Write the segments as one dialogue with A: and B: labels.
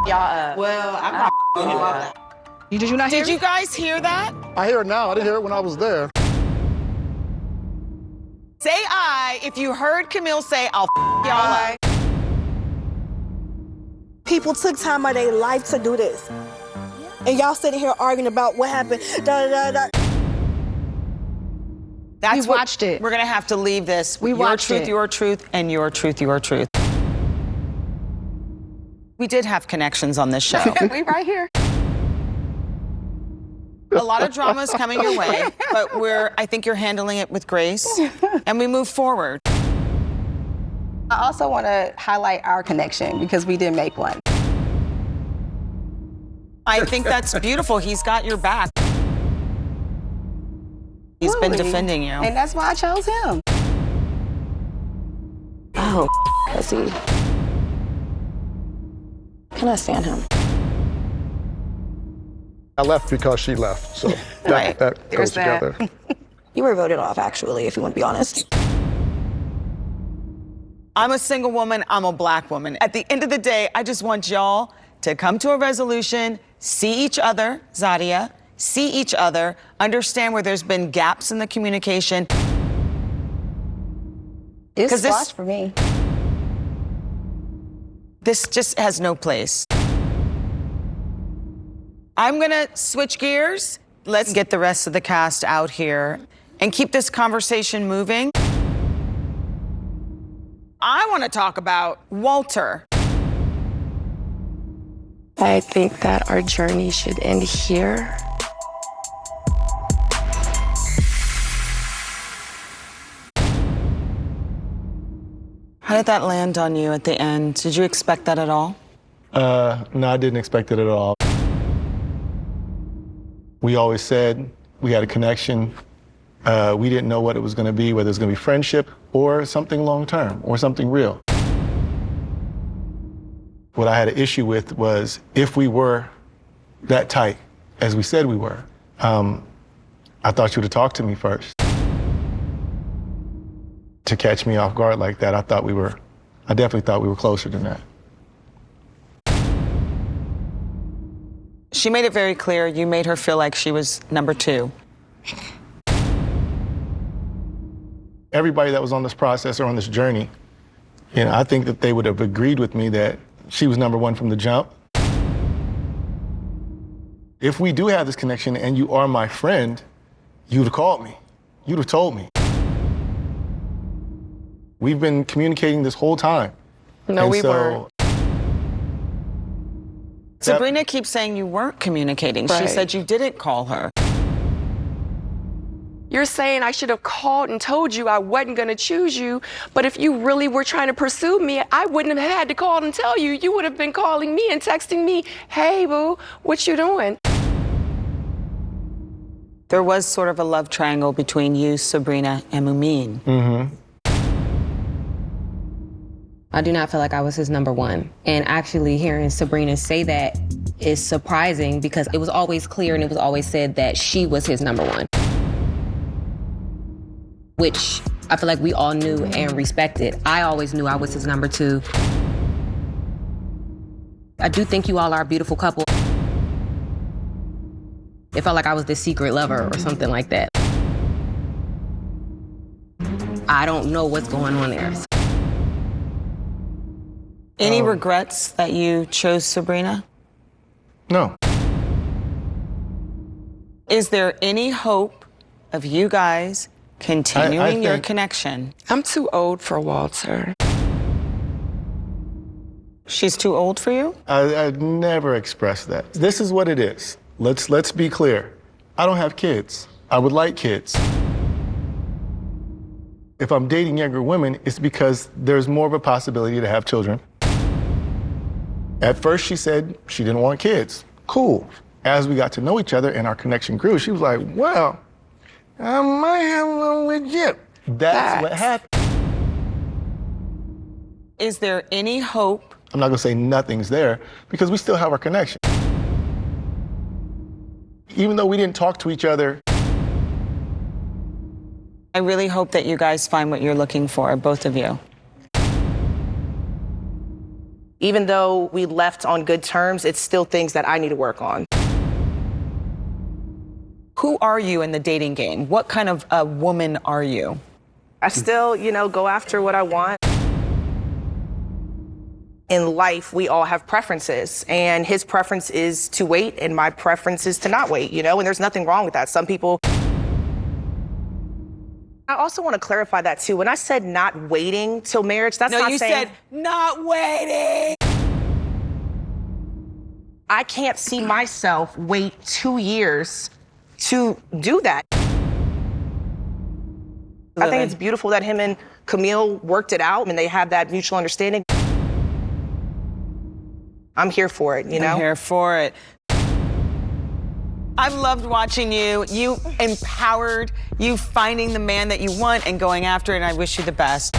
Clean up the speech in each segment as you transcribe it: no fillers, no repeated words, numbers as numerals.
A: y'all up.
B: Well, I'm not him up.
C: Did you not hear
A: Did you guys hear that?
D: I hear it now. I didn't hear it when I was there.
A: Say I if you heard Camille say, I'll y'all up.
E: People took time out of their life to do this. And y'all sitting here arguing about what happened.
A: That's
C: We watched it.
A: We're gonna have to leave this.
C: We watched
A: your truth,
C: it.
A: your truth, and your truth, your truth. We did have connections on this show.
C: We right here.
A: A lot of drama is coming your way, but I think you're handling it with grace, and we move forward.
B: I also want to highlight our connection because we did make one.
A: I think that's beautiful. He's got your back. He's been defending you.
B: And that's why I chose him.
E: Oh, pussy. Can I stand him?
D: I left because she left, so
A: Right.
D: that goes together.
E: You were voted off, actually, if you want to be honest.
A: I'm a single woman, I'm a black woman. At the end of the day, I just want y'all to come to a resolution, see each other, Zadia, see each other, understand where there's been gaps in the communication.
B: It's
A: 'Cause this-
B: squash for me.
A: This just has no place. I'm gonna switch gears. Let's get the rest of the cast out here and keep this conversation moving. I want to talk about Walter.
F: I think that our journey should end here.
A: How did that land on you at the end? Did you expect that at all?
G: No, I didn't expect it at all. We always said we had a connection. We didn't know what it was going to be, whether it was going to be friendship or something long-term or something real. What I had an issue with was if we were that tight as we said we were, I thought you would have talked to me first. To catch me off guard like that, I definitely thought we were closer than that.
A: She made it very clear you made her feel like she was number two.
G: Everybody that was on this process or on this journey, I think that they would have agreed with me that she was number one from the jump. If we do have this connection and you are my friend, you'd have called me. You'd have told me. We've been communicating this whole time.
F: No, we weren't.
A: Sabrina keeps saying you weren't communicating. She
F: Right.
A: said you didn't call her.
F: You're saying I should have called and told you I wasn't going to choose you, but if you really were trying to pursue me, I wouldn't have had to call and tell you. You would have been calling me and texting me, hey, boo, what you doing?
A: There was sort of a love triangle between you, Sabrina, and Mumin.
G: Mm-hmm.
H: I do not feel like I was his number one. And actually hearing Sabrina say that is surprising because it was always clear and it was always said that she was his number one. Which I feel like we all knew and respected. I always knew I was his number two. I do think you all are a beautiful couple. It felt like I was the secret lover or something like that. I don't know what's going on there.
A: Any regrets that you chose Sabrina?
G: No.
A: Is there any hope of you guys continuing your
G: think-
A: connection?
F: I'm too old for Walter.
A: She's too old for you?
G: I never expressed that. This is what it is. Let's be clear. I don't have kids. I would like kids. If I'm dating younger women, it's because there's more of a possibility to have children. At first, she said she didn't want kids. Cool. As we got to know each other and our connection grew, she was like, well, I might have one with you. That's what happened.
A: Is there any hope?
G: I'm not gonna say nothing's there because we still have our connection. Even though we didn't talk to each other.
A: I really hope that you guys find what you're looking for, both of you.
B: Even though we left on good terms, it's still things that I need to work on.
A: Who are you in the dating game? What kind of a woman are you?
B: I still, go after what I want. In life, we all have preferences, and his preference is to wait, and my preference is to not wait, and there's nothing wrong with that. Some people... I also want to clarify that, too. When I said not waiting till marriage, that's not saying...
A: No, you said not waiting!
B: I can't see myself wait 2 years to do that. I think it's beautiful that him and Camille worked it out, and they have that mutual understanding. I'm here for it,
A: I'm here for it. I've loved watching you. You empowered, you finding the man that you want and going after it, and I wish you the best.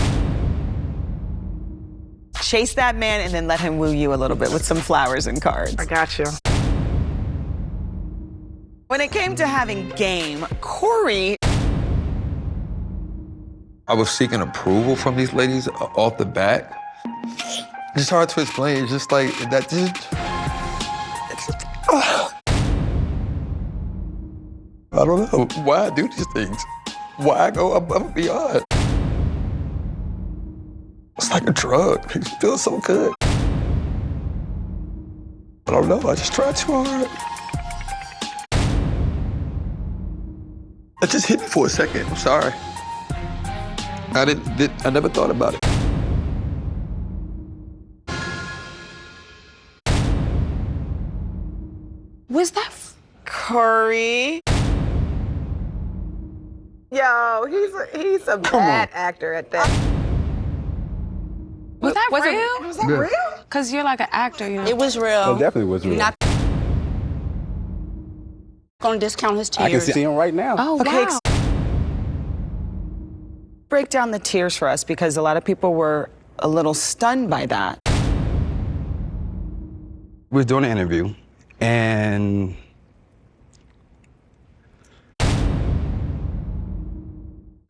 A: Chase that man and then let him woo you a little bit with some flowers and cards.
B: I got you.
A: When it came to having game, Corey...
C: I was seeking approval from these ladies off the bat. It's hard to explain. It's just like that. I don't know why I do these things. Why I go above and beyond. It's like a drug. It feels so good. I don't know. I just tried too hard. It just hit me for a second. I'm sorry. I never thought about it.
F: Was that
A: Corey?
B: Yo, he's a bad actor at that.
F: was that real?
B: Was that real?
F: Because you're like an actor,
B: It was real.
I: It definitely was real.
B: Not gonna discount his tears.
I: I can see him right now.
F: Oh,
A: Okay,
F: wow.
A: break down the tears for us because a lot of people were a little stunned by that.
I: We was doing an interview, and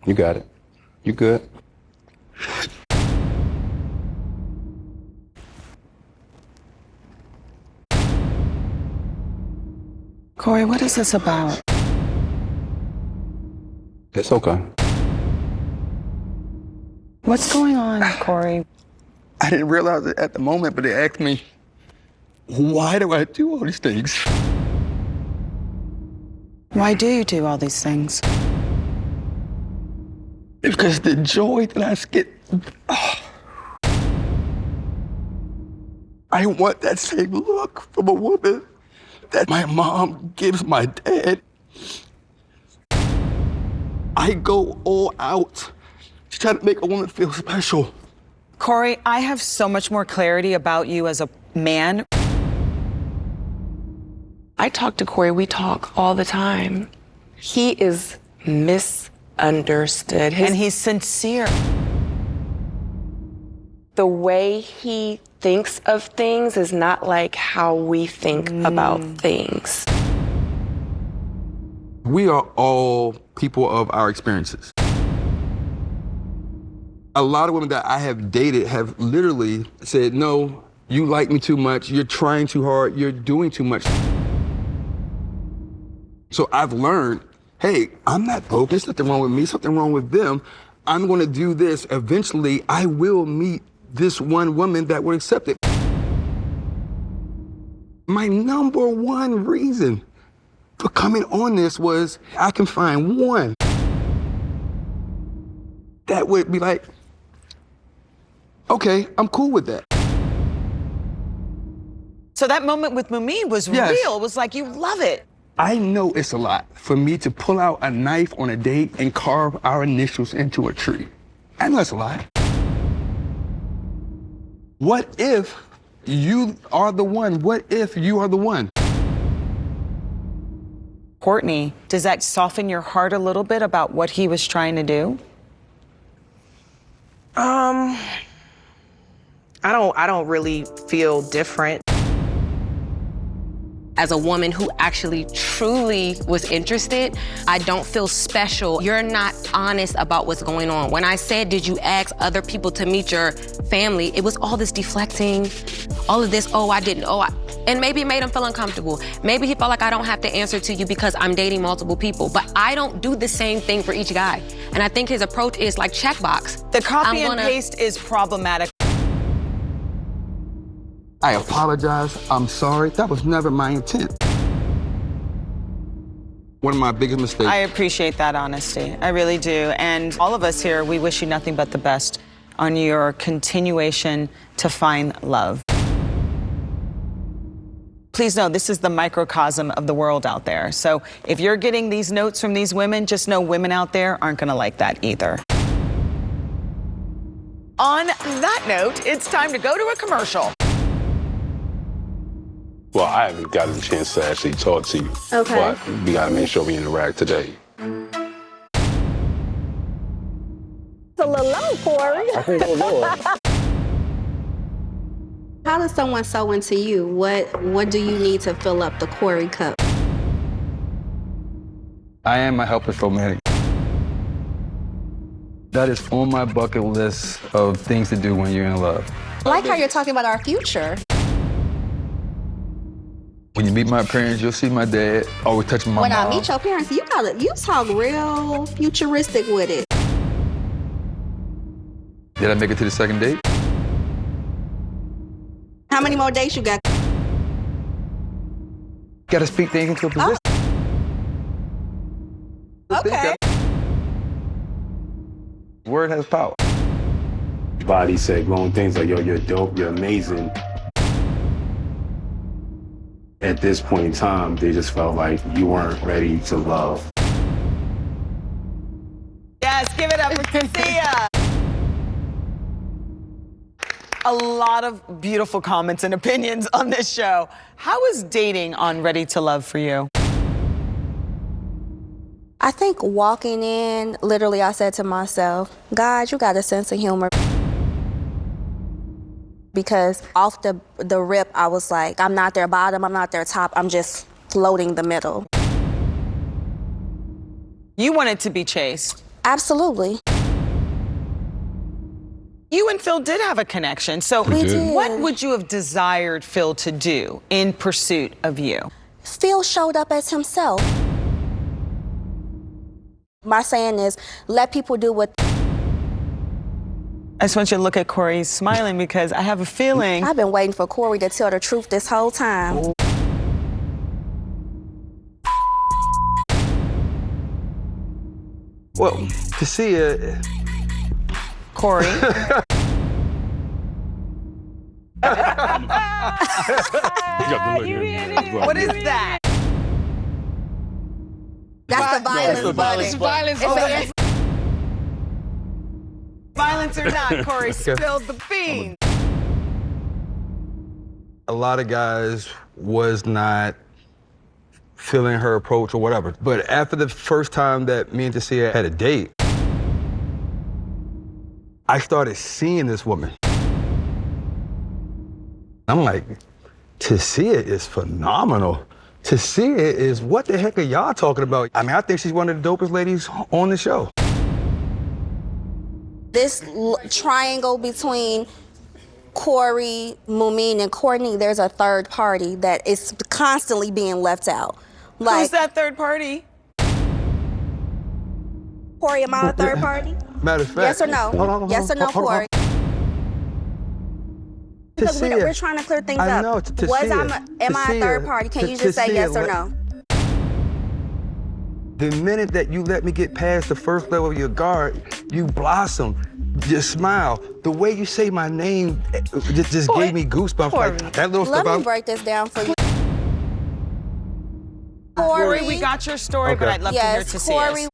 I: you got it. You good?
A: Corey, what is this about?
I: It's okay.
A: What's going on, Corey?
C: I didn't realize it at the moment, but they asked me, why do I do all these things?
A: Why do you do all these things?
C: Because the joy that I get, I want that same look from a woman that my mom gives my dad. I go all out to try to make a woman feel special.
A: Corey, I have so much more clarity about you as a man.
F: I talk to Corey, we talk all the time. He is misunderstood.
A: And he's sincere.
F: The way he thinks of things is not like how we think about things.
C: We are all people of our experiences. A lot of women that I have dated have literally said, no, you like me too much, you're trying too hard, you're doing too much. So I've learned, hey, I'm not broke, there's nothing wrong with me, something wrong with them. I'm gonna do this. Eventually, I will meet this one woman that will accept it. My number one reason for coming on this was I can find one that would be like, okay, I'm cool with that.
A: So that moment with Mumeen was
C: Yes.
A: real. It was like, you love it.
C: I know it's a lot for me to pull out a knife on a date and carve our initials into a tree. I know it's a lot. What if you are the one? What if you are the one?
A: Courtney, does that soften your heart a little bit about what he was trying to do?
B: I don't really feel different.
H: As a woman who actually truly was interested, I don't feel special. You're not honest about what's going on. When I said, did you ask other people to meet your family, it was all this deflecting, all of this, oh, I didn't, and maybe it made him feel uncomfortable. Maybe he felt like I don't have to answer to you because I'm dating multiple people, but I don't do the same thing for each guy. And I think his approach is like checkbox.
A: The copy and paste is problematic.
C: I apologize. I'm sorry. That was never my intent. One of my biggest mistakes.
A: I appreciate that honesty. I really do. And all of us here, we wish you nothing but the best on your continuation to find love. Please know this is the microcosm of the world out there. So if you're getting these notes from these women, just know women out there aren't going to like that either. On that note, it's time to go to a commercial.
J: Well, I haven't gotten a chance to actually talk to you.
E: Okay.
J: But we gotta make sure we interact today.
E: It's a little low, Corey.
J: I think that was lower.
K: How does someone sew into you? What do you need to fill up the Corey cup?
I: I am a helpless romantic. That is on my bucket list of things to do when you're in love.
K: I like how you're talking about our future.
I: When you meet my parents, you'll see my dad always touching my mom.
K: When I meet your parents, you talk real futuristic with it.
I: Did I make it to the second date?
K: How many more dates you got?
I: Gotta speak things into a position.
K: Okay.
I: Word has power.
J: Body said glowing things like, yo, you're dope, you're amazing. At this point in time, they just felt like you weren't ready to love.
A: Yes, give it up for Cassia. A lot of beautiful comments and opinions on this show. How is dating on Ready to Love for you?
E: I think walking in, literally I said to myself, God, you got a sense of humor. Because off the rip, I was like, I'm not their bottom, I'm not their top, I'm just floating the middle.
A: You wanted to be chased.
E: Absolutely.
A: You and Phil did have a connection. So
E: We did.
A: What would you have desired Phil to do in pursuit of you?
E: Phil showed up as himself. My saying is, let people do what...
A: I just want you to look at Corey smiling because I have a feeling...
E: I've been waiting for Corey to tell the truth this whole time.
I: Well, to see it.
A: Corey. What is that?
E: That's the violence.
A: Violence. Violence or not, Corey spilled the beans.
I: A lot of guys was not feeling her approach or whatever. But after the first time that me and Tassia had a date, I started seeing this woman. I'm like, Tassia is phenomenal. Tassia is, what the heck are y'all talking about? I mean, I think she's one of the dopest ladies on the show.
E: This triangle between Corey, Mumin, and Courtney, there's a third party that is constantly being left out.
A: Who's that third party?
E: Corey, am I a third party?
I: Matter of fact.
E: Yes or no?
I: Hold on,
E: yes or no, Corey? Because
I: Tassia,
E: we're trying to clear things up.
I: I know,
E: Am I a third party? Can you just say yes or no?
I: The minute that you let me get past the first level of your guard, you blossom, you smile. The way you say my name just gave me goosebumps. Like that little
E: Let
I: stuff.
E: me break this down for you.
A: Corey, we got your story, but I'd love to hear Tassia's.
E: Corey.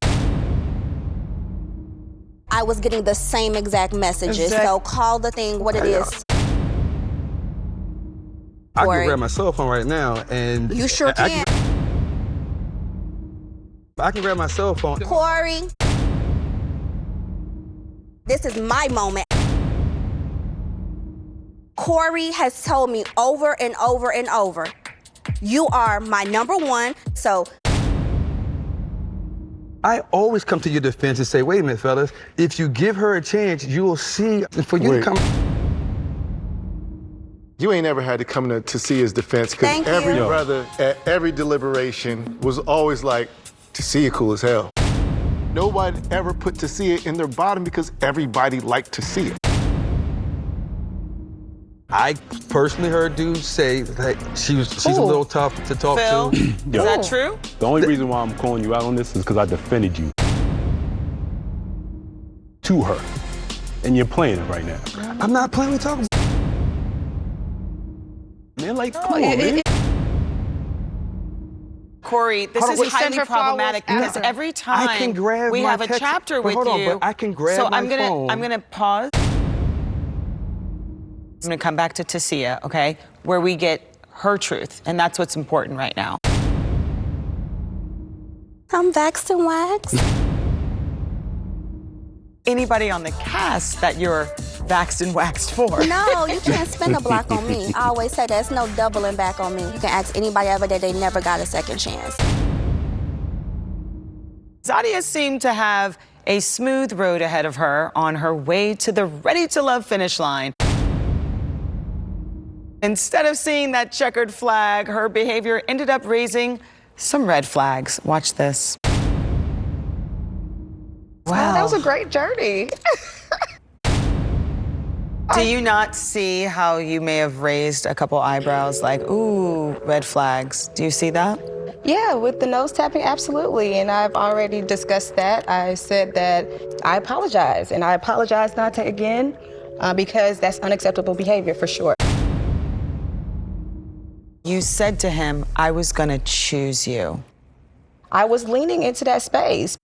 E: I was getting the same exact messages, so call the thing what it is.
I: I can grab my cell phone right now and...
E: You sure can.
I: I can grab my cell phone.
E: Corey, this is my moment. Corey has told me over and over and over, You are my number one, so.
I: I always come to your defense and say, wait a minute, fellas, if you give her a chance, you will see. For you to come.
G: You ain't ever had to come to see his defense, because every brother at every deliberation was always like, Tasia cool as hell. Nobody ever put Tasia in their bottom because everybody liked to see it.
I: I personally heard dudes say that she's a little tough to talk
A: Phil,
I: to.
A: is that true?
J: The only reason why I'm calling you out on this is because I defended you to her. And you're playing it right now.
I: I'm not playing with talking.
J: Man, like, come on, man.
A: Corey, this is highly problematic because every time
I: I can grab
A: we
I: my
A: have a
I: text,
A: chapter with
I: hold on,
A: you,
I: but I can grab
A: so
I: my
A: I'm gonna pause. I'm gonna come back to Tasia, okay, where we get her truth, and that's what's important right now.
E: I'm waxed and waxed.
A: Anybody on the cast that you're waxed and waxed for?
E: No, you can't spin the block on me. I always say there's no doubling back on me. You can ask anybody ever that they never got a second chance.
A: Zadia seemed to have a smooth road ahead of her on her way to the Ready to Love finish line. Instead of seeing that checkered flag, her behavior ended up raising some red flags. Watch this. Wow.
B: That was a great journey.
A: Do you not see how you may have raised a couple eyebrows like, ooh, red flags? Do you see that?
B: Yeah, with the nose tapping, absolutely. And I've already discussed that. I said that I apologize, and I apologize not to again, because that's unacceptable behavior for sure.
A: You said to him, I was gonna choose you.
B: I was leaning into that space.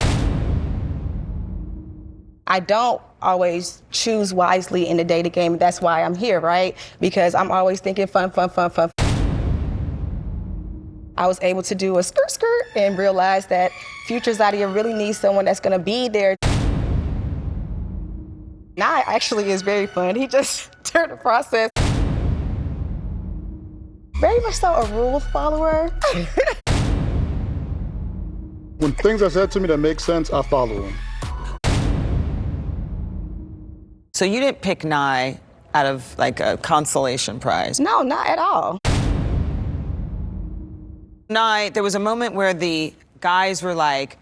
B: I don't always choose wisely in the dating game. That's why I'm here, right? Because I'm always thinking fun, fun, fun, fun. I was able to do a skirt, skirt and realize that future Zadia really needs someone that's gonna be there. Now actually is very fun. He just turned the process. Very much so a rule follower.
D: When things are said to me that make sense, I follow them.
A: So you didn't pick Nye out of like a consolation prize?
B: No, not at all.
A: Nye, there was a moment where the guys were like,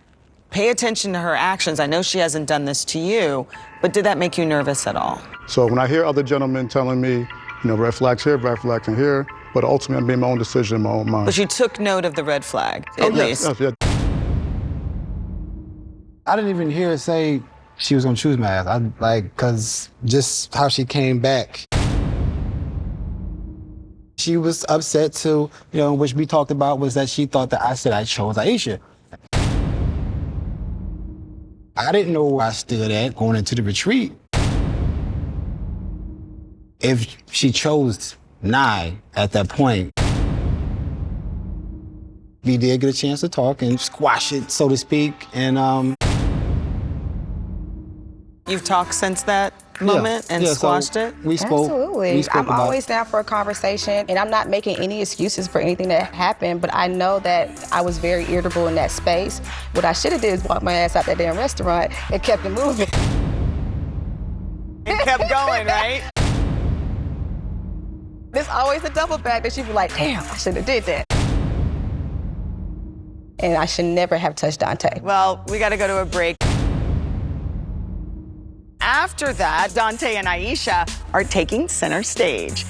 A: pay attention to her actions. I know she hasn't done this to you, but did that make you nervous at all?
D: So when I hear other gentlemen telling me, red flags here, red flags in here, but ultimately I made my own decision in my own mind.
A: But you took note of the red flag, at least.
D: Yes.
L: I didn't even hear her say she was gonna choose my ass. Cause just how she came back. She was upset too, which we talked about was that she thought that I said I chose Aisha. I didn't know where I stood at going into the retreat. If she chose Nye at that point, we did get a chance to talk and squash it, so to speak, and
A: You've talked since that moment and squashed it?
L: We spoke.
B: Absolutely.
L: We spoke
B: I'm
L: about
B: always down for a conversation, and I'm not making any excuses for anything that happened, but I know that I was very irritable in that space. What I should have did is walk my ass out that damn restaurant and kept it moving.
A: It kept going, right?
B: There's always a double back that she'd be like, damn, I should have did that. And I should never have touched Dante.
A: Well, we gotta go to a break. After that, Dante and Aisha are taking center stage.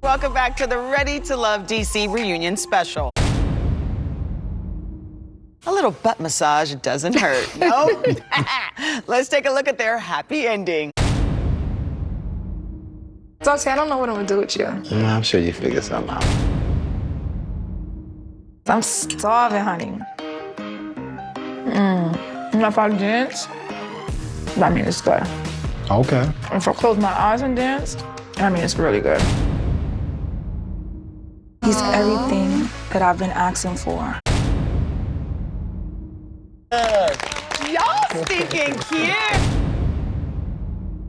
A: Welcome back to the Ready to Love DC reunion special. A little butt massage doesn't hurt. Nope. Let's take a look at their happy ending.
M: Dante, I don't know what I'm gonna do with you.
L: I'm sure you figure something out.
M: I'm starving, honey. If I dance, that means it's good.
L: Okay.
M: If I close my eyes and dance, I mean it's really good. He's everything that I've been asking for.
A: Y'all stinking cute.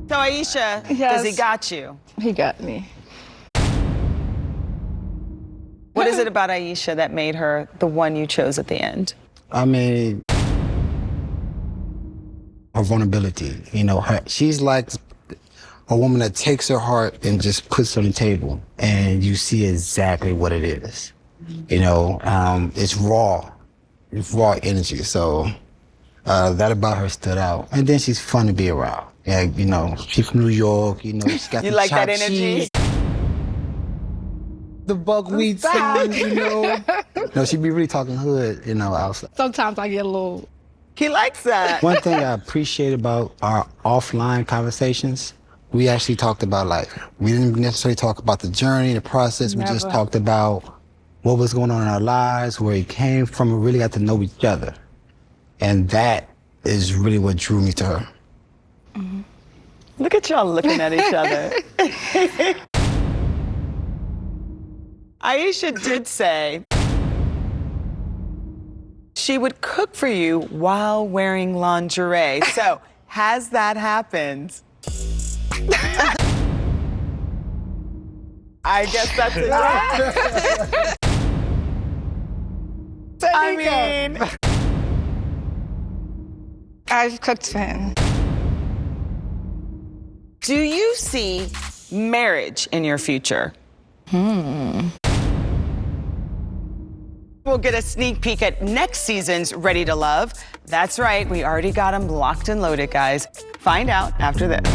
A: So Aisha, does he got you?
M: He got me.
A: What is it about Aisha that made her the one you chose at the end?
L: I mean, her vulnerability. You know, she's like a woman that takes her heart and just puts it on the table, and you see exactly what it is. You know, it's raw. It's raw energy. So that about her stood out. And then she's fun to be around. Yeah, you know, she's from New York. You know, she's got
A: You
L: the
A: like that
L: chopped
A: energy?
L: cheese, the buckwheat songs. You know, no, she be really talking hood. You know, outside.
N: Sometimes I get a little.
A: He likes that.
L: One thing I appreciate about our offline conversations, we actually talked about life. We didn't necessarily talk about the journey, the process. We just talked about what was going on in our lives, where it came from. We really got to know each other. And that is really what drew me to her.
A: Mm-hmm. Look at y'all looking at each other. Aisha did say she would cook for you while wearing lingerie. So, has that happened? I guess that's it. I mean,
M: I've cooked for him.
A: Do you see marriage in your future? We'll get a sneak peek at next season's Ready to Love. That's right, we already got them locked and loaded, guys. Find out after this.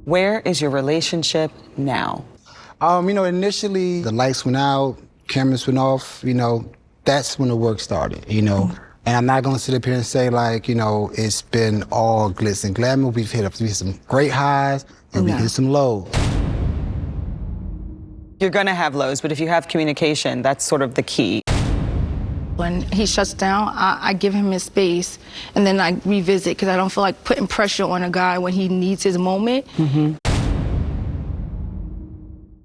A: Where is your relationship now?
L: You know, initially the lights went out, cameras went off, you know, that's when the work started, you know. And I'm not gonna sit up here and say like, you know, it's been all glitz and glamour. We've hit some great highs and we hit some lows.
A: You're gonna have lows, but if you have communication, that's sort of the key.
N: When he shuts down, I give him his space, and then I revisit, because I don't feel like putting pressure on a guy when he needs his moment.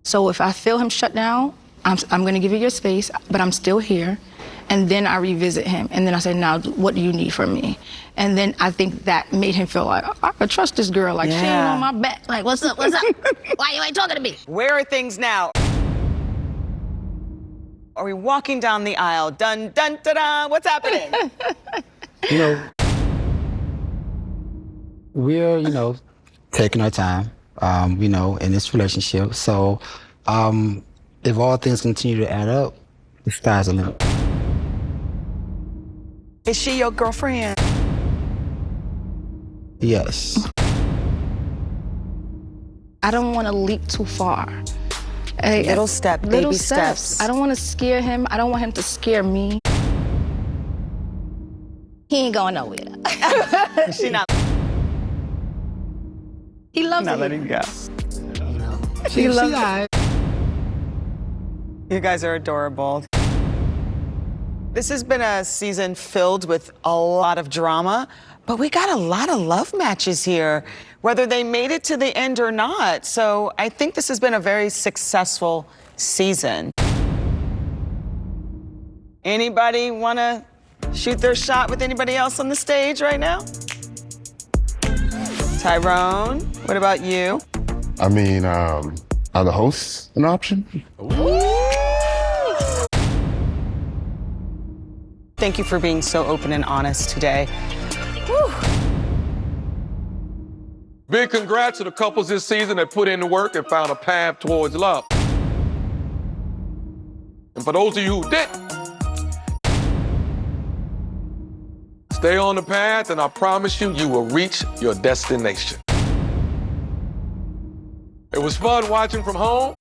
N: So if I feel him shut down, I'm gonna give you your space, but I'm still here. And then I revisit him, and then I say, now, what do you need from me? And then I think that made him feel like, I can trust this girl, like she ain't on my back. Like, what's up, what's up? Why you ain't talking to me?
A: Where are things now? Are we walking down the aisle? Dun, dun, da, da. What's happening?
L: You know, we're, you know, taking our time, you know, in this relationship. So if all things continue to add up, the sky's the limit.
A: Is she your girlfriend?
L: Yes.
N: I don't want to leap too far.
A: Little step,
N: little
A: baby steps.
N: I don't want to scare him. I don't want him to scare me. He ain't going nowhere.
A: She not.
N: He loves
A: Not
N: it.
A: letting go.
N: She loves it.
A: You guys are adorable. This has been a season filled with a lot of drama, but we got a lot of love matches here, whether they made it to the end or not. So I think this has been a very successful season. Anybody want to shoot their shot with anybody else on the stage right now? Tyrone, what about you?
O: I mean, are the hosts an option?
A: Thank you for being so open and honest today. Whew.
P: Big congrats to the couples this season that put in the work and found a path towards love. And for those of you who didn't, stay on the path and I promise you, you will reach your destination. It was fun watching from home.